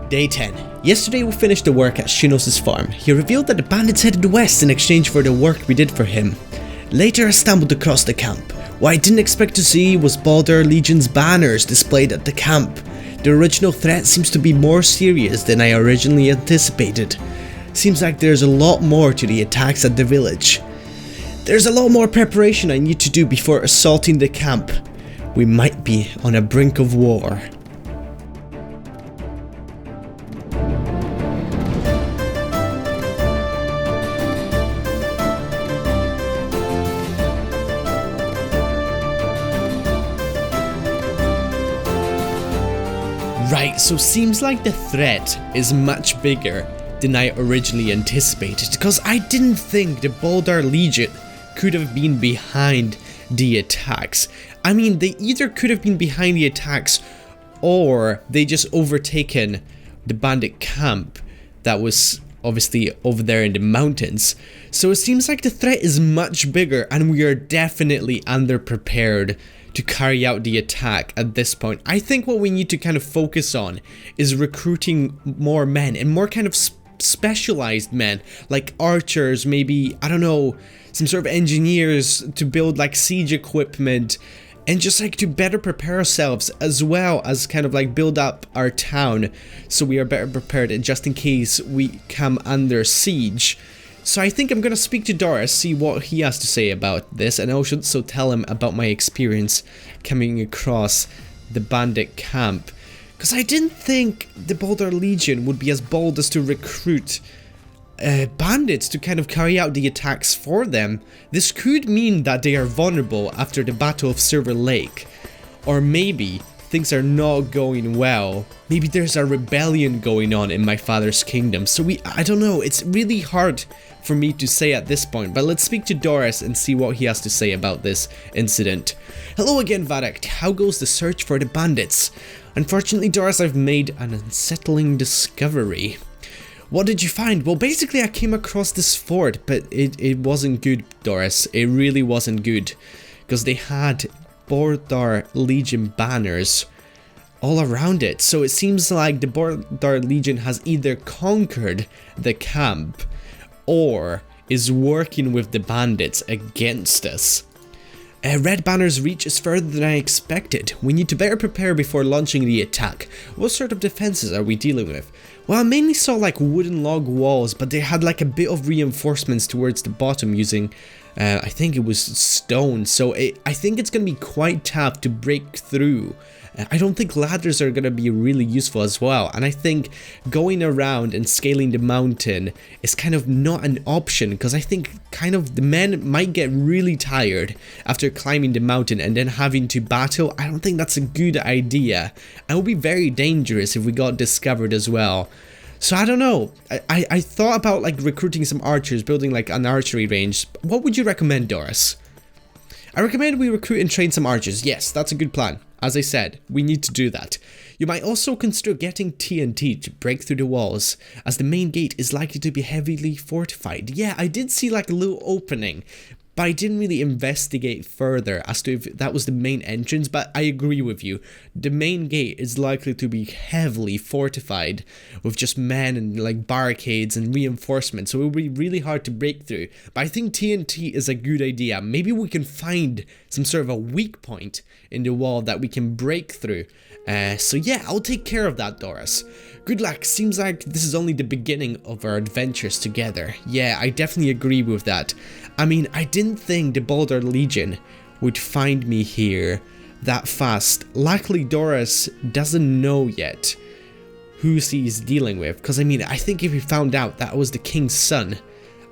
Day 10. Yesterday we finished the work at Shinos' farm. He revealed that the bandits headed west in exchange for the work we did for him. Later I stumbled across the camp. What I didn't expect to see was Baldur Legion's banners displayed at the camp. The original threat seems to be more serious than I originally anticipated. Seems like there's a lot more to the attacks at the village. There's a lot more preparation I need to do before assaulting the camp. We might be on a brink of war. Right, so seems like the threat is much bigger than I originally anticipated, because I didn't think the Baldur Legion could have been behind the attacks. I mean, they either could have been behind the attacks or they just overtaken the bandit camp that was obviously over there in the mountains. So it seems like the threat is much bigger and we are definitely underprepared to carry out the attack at this point. I think what we need to kind of focus on is recruiting more men and more kind of specialized men, like archers, maybe, I don't know, some sort of engineers to build like siege equipment, and just like to better prepare ourselves, as well as kind of like build up our town so we are better prepared and just in case we come under siege. So I think I'm gonna speak to Doris, see what he has to say about this, and also tell him about my experience coming across the bandit camp. Because I didn't think the Baldur Legion would be as bold as to recruit bandits to kind of carry out the attacks for them. This could mean that they are vulnerable after the Battle of Silver Lake. Or maybe things are not going well. Maybe there's a rebellion going on in my father's kingdom. So I don't know, it's really hard for me to say at this point, but let's speak to Doris and see what he has to say about this incident. Hello again, Vadact. How goes the search for the bandits? Unfortunately, Doris, I've made an unsettling discovery. What did you find? Well, basically I came across this fort, but it wasn't good, Doris. It really wasn't good, because they had Baldur Legion banners all around it. So it seems like the Baldur Legion has either conquered the camp or is working with the bandits against us. Red Banner's reach is further than I expected. We need to better prepare before launching the attack. What sort of defenses are we dealing with? Well, I mainly saw like wooden log walls, but they had like a bit of reinforcements towards the bottom using, I think it was stone. So I think it's going to be quite tough to break through. I don't think ladders are going to be really useful as well, and I think going around and scaling the mountain is kind of not an option, because I think kind of the men might get really tired after climbing the mountain and then having to battle. I don't think that's a good idea, and it would be very dangerous if we got discovered as well. So I don't know, I thought about like recruiting some archers, building like an archery range. What would you recommend, Doris? I recommend we recruit and train some archers. Yes, that's a good plan. As I said, we need to do that. You might also consider getting TNT to break through the walls, as the main gate is likely to be heavily fortified. Yeah, I did see like a little opening, but I didn't really investigate further as to if that was the main entrance, but I agree with you. The main gate is likely to be heavily fortified with just men and like barricades and reinforcements, so it will be really hard to break through. But I think TNT is a good idea. Maybe we can find some sort of a weak point in the wall that we can break through. So yeah, I'll take care of that, Doris. Good luck. Seems like this is only the beginning of our adventures together. Yeah, I definitely agree with that. I mean, I didn't think the Baldur Legion would find me here that fast. Luckily, Doris doesn't know yet who she's dealing with, because I mean, I think if we found out that was the king's son,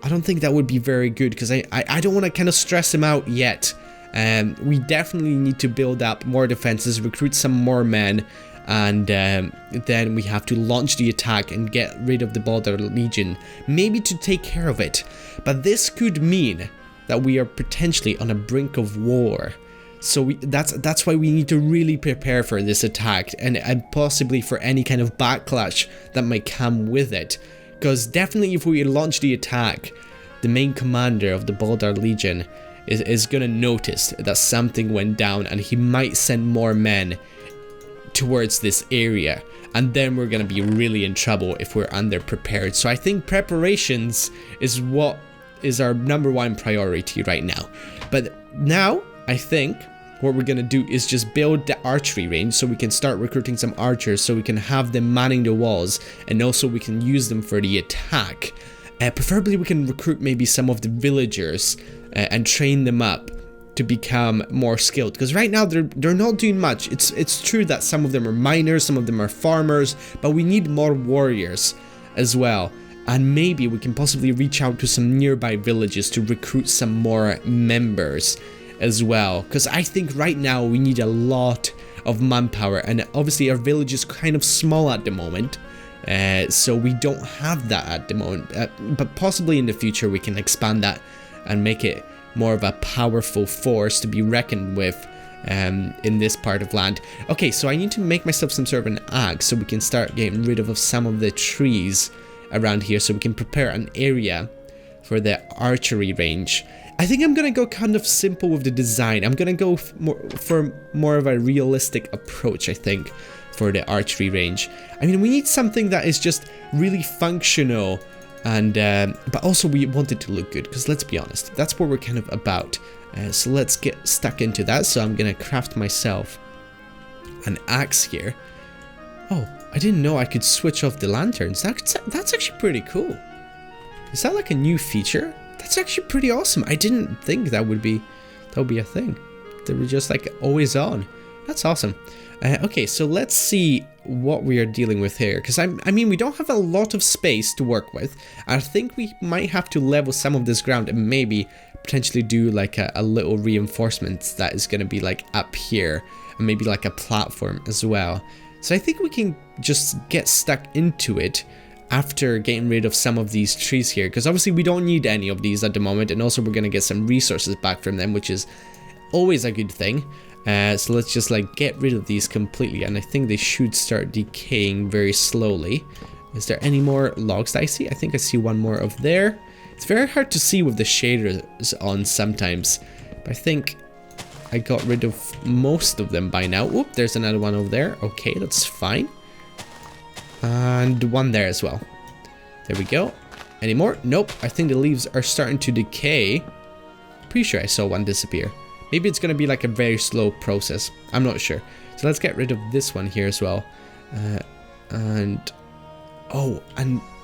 I don't think that would be very good, because I don't want to kind of stress him out yet. We definitely need to build up more defenses, recruit some more men, and then we have to launch the attack and get rid of the Baldur Legion, maybe to take care of it. But this could mean that we are potentially on a brink of war. So that's why we need to really prepare for this attack, and possibly for any kind of backlash that might come with it. Because definitely if we launch the attack, the main commander of the Baldur Legion is gonna notice that something went down, and he might send more men towards this area, and then we're gonna be really in trouble if we're underprepared. So I think preparations is what is our #1 priority right now. But now I think what we're gonna do is just build the archery range so we can start recruiting some archers, so we can have them manning the walls, and also we can use them for the attack. Preferably we can recruit maybe some of the villagers and train them up to become more skilled, because right now they're not doing much. It's true that some of them are miners, some of them are farmers, but we need more warriors as well. And maybe we can possibly reach out to some nearby villages to recruit some more members as well, because I think right now we need a lot of manpower, and obviously our village is kind of small at the moment, so we don't have that at the moment, but possibly in the future we can expand that and make it more of a powerful force to be reckoned with in this part of land. Okay, so I need to make myself some sort of an axe so we can start getting rid of some of the trees around here, so we can prepare an area for the archery range. I think I'm gonna go kind of simple with the design. I'm gonna go for more of a realistic approach, I think, for the archery range. I mean, we need something that is just really functional, and but also we want it to look good, because let's be honest, that's what we're kind of about. So let's get stuck into that. So I'm gonna craft myself an axe here. Oh, I didn't know I could switch off the lanterns. That's actually pretty cool. Is that like a new feature? That's actually pretty awesome. I didn't think that would be a thing. They were just like always on. That's awesome. Okay, so let's see what we are dealing with here, because I mean, we don't have a lot of space to work with. I think we might have to level some of this ground and maybe potentially do like a little reinforcement that is going to be like up here, and maybe like a platform as well. So I think we can just get stuck into it after getting rid of some of these trees here, because obviously we don't need any of these at the moment, and also we're going to get some resources back from them, which is always a good thing. So let's just like get rid of these completely, and I think they should start decaying very slowly. Is there any more logs that I see? I think I see one more over there. It's very hard to see with the shaders on sometimes, but I think I got rid of most of them by now. Oop, there's another one over there. Okay, that's fine. And one there as well. There we go. Any more? Nope. I think the leaves are starting to decay. Pretty sure I saw one disappear. Maybe it's going to be like a very slow process. I'm not sure. So let's get rid of this one here as well. And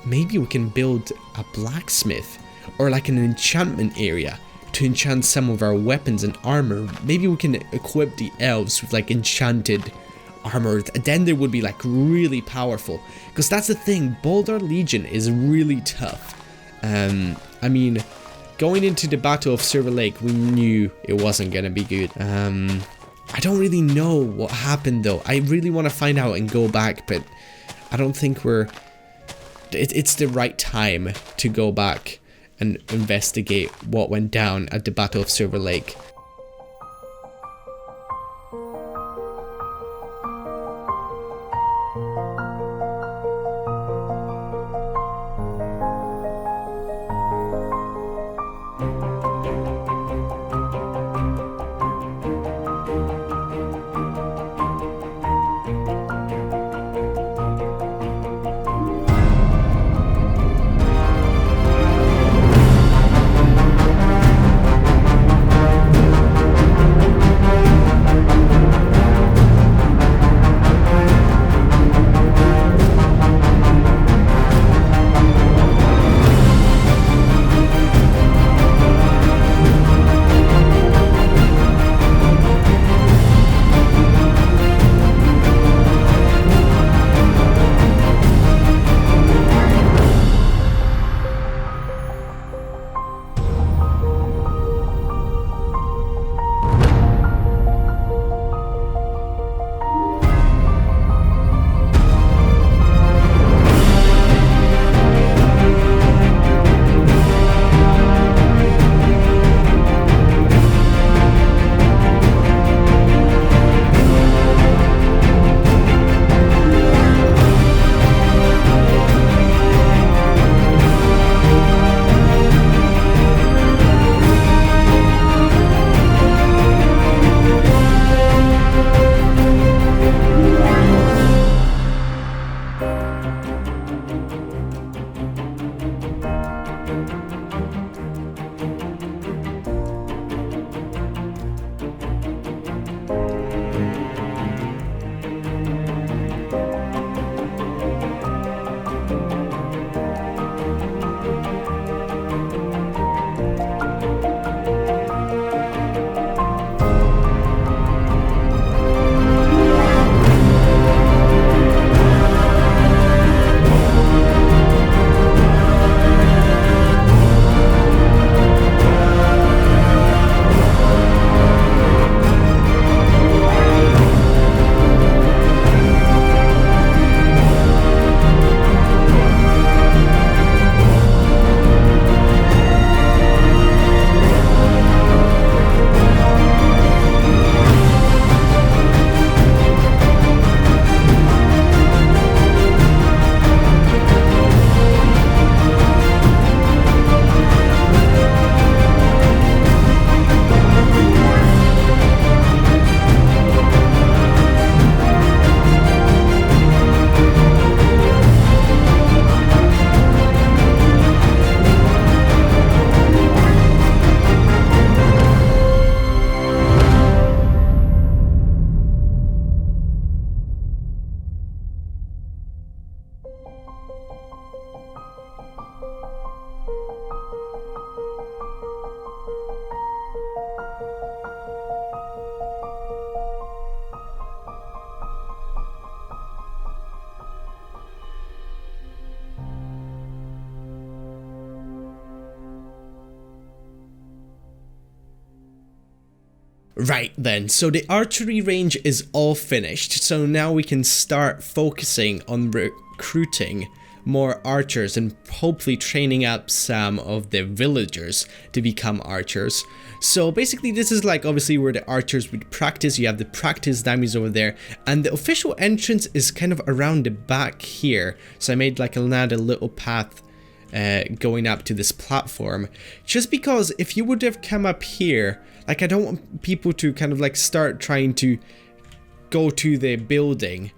maybe we can build a blacksmith or like an enchantment area to enchant some of our weapons and armor. Maybe we can equip the elves with like enchanted armor. Then they would be like really powerful, because that's the thing, Boulder Legion is really tough. I mean, going into the Battle of Silver Lake, we knew it wasn't gonna be good. I don't really know what happened though. I really want to find out and go back, but I don't think it's the right time to go back and investigate what went down at the Battle of Silver Lake. Right then, so the archery range is all finished, so now we can start focusing on recruiting more archers and hopefully training up some of the villagers to become archers. So basically this is like obviously where the archers would practice. You have the practice dummies over there, and the official entrance is kind of around the back here. So I made like another little path going up to this platform, just because if you would have come up here, like I don't want people to kind of like start trying to go to the building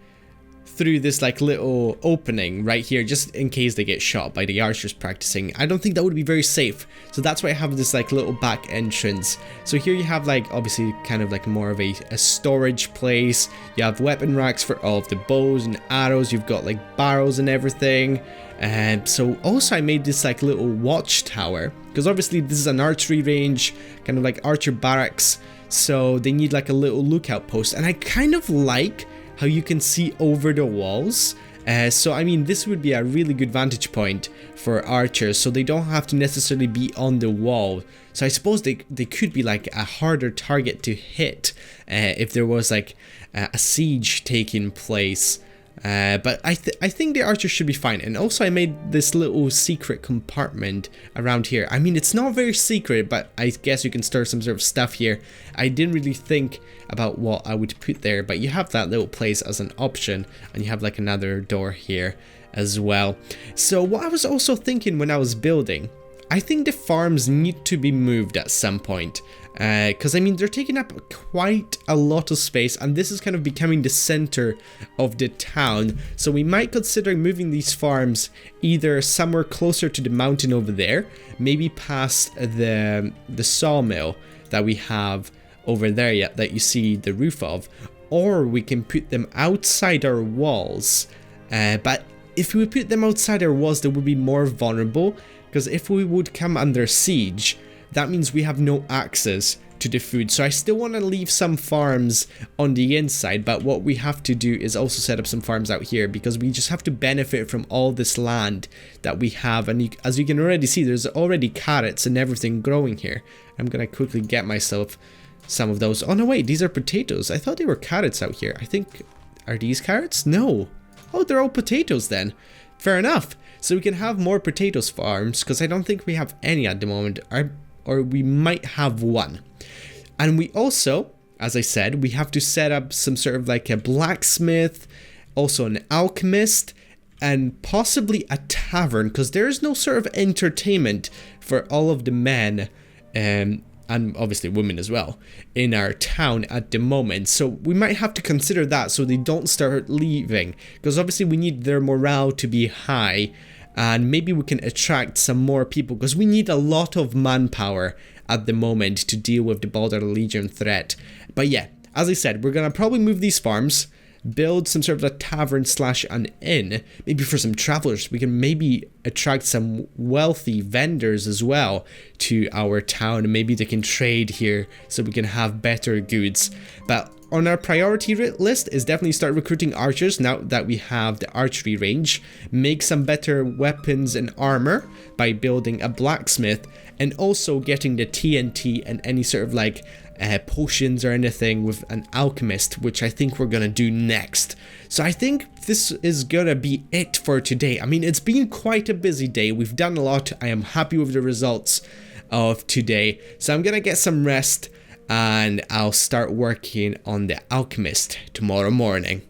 through this like little opening right here, just in case they get shot by the archers practicing. I don't think that would be very safe, so that's why I have this like little back entrance. So here you have like obviously kind of like more of a storage place. You have weapon racks for all of the bows and arrows. You've got like barrels and everything. And so also I made this like little watchtower, because obviously this is an archery range, kind of like archer barracks, so they need like a little lookout post. And I kind of like how you can see over the walls. So I mean, this would be a really good vantage point for archers, so they don't have to necessarily be on the wall. So I suppose they could be like a harder target to hit if there was like a siege taking place. But I think the archers should be fine. And also I made this little secret compartment around here. I mean, it's not very secret, but I guess you can store some sort of stuff here. I didn't really think about what I would put there, but you have that little place as an option, and you have like another door here as well. So what I was also thinking when I was building, I think the farms need to be moved at some point. Because I mean, they're taking up quite a lot of space, and this is kind of becoming the center of the town. So we might consider moving these farms either somewhere closer to the mountain over there, maybe past the sawmill that we have over there yet that you see the roof of, or we can put them outside our walls. But if we put them outside our walls, they would be more vulnerable, because if we would come under siege, that means we have no access to the food. So I still want to leave some farms on the inside, but what we have to do is also set up some farms out here, because we just have to benefit from all this land that we have. And as you can already see, there's already carrots and everything growing here. I'm gonna quickly get myself some of those. Oh no, wait, these are potatoes. I thought they were carrots out here. I think, are these carrots? No. Oh, they're all potatoes then. Fair enough. So we can have more potatoes farms, because I don't think we have any at the moment. Or we might have one. And we also, as I said, we have to set up some sort of like a blacksmith, also an alchemist, and possibly a tavern, because there is no sort of entertainment for all of the men, and obviously women as well, in our town at the moment. So we might have to consider that, so they don't start leaving, because obviously we need their morale to be high. And maybe we can attract some more people, because we need a lot of manpower at the moment to deal with the Baldur Legion threat. But yeah, as I said, we're gonna probably move these farms, build some sort of a tavern slash an inn, maybe for some travelers. We can maybe attract some wealthy vendors as well to our town, and maybe they can trade here so we can have better goods. But on our priority list is definitely start recruiting archers now that we have the archery range, make some better weapons and armor by building a blacksmith, and also getting the TNT and any sort of like potions or anything with an alchemist, which I think we're gonna do next. So I think this is gonna be it for today. I mean, it's been quite a busy day. We've done a lot. I am happy with the results of today. So I'm gonna get some rest, and I'll start working on the alchemist tomorrow morning.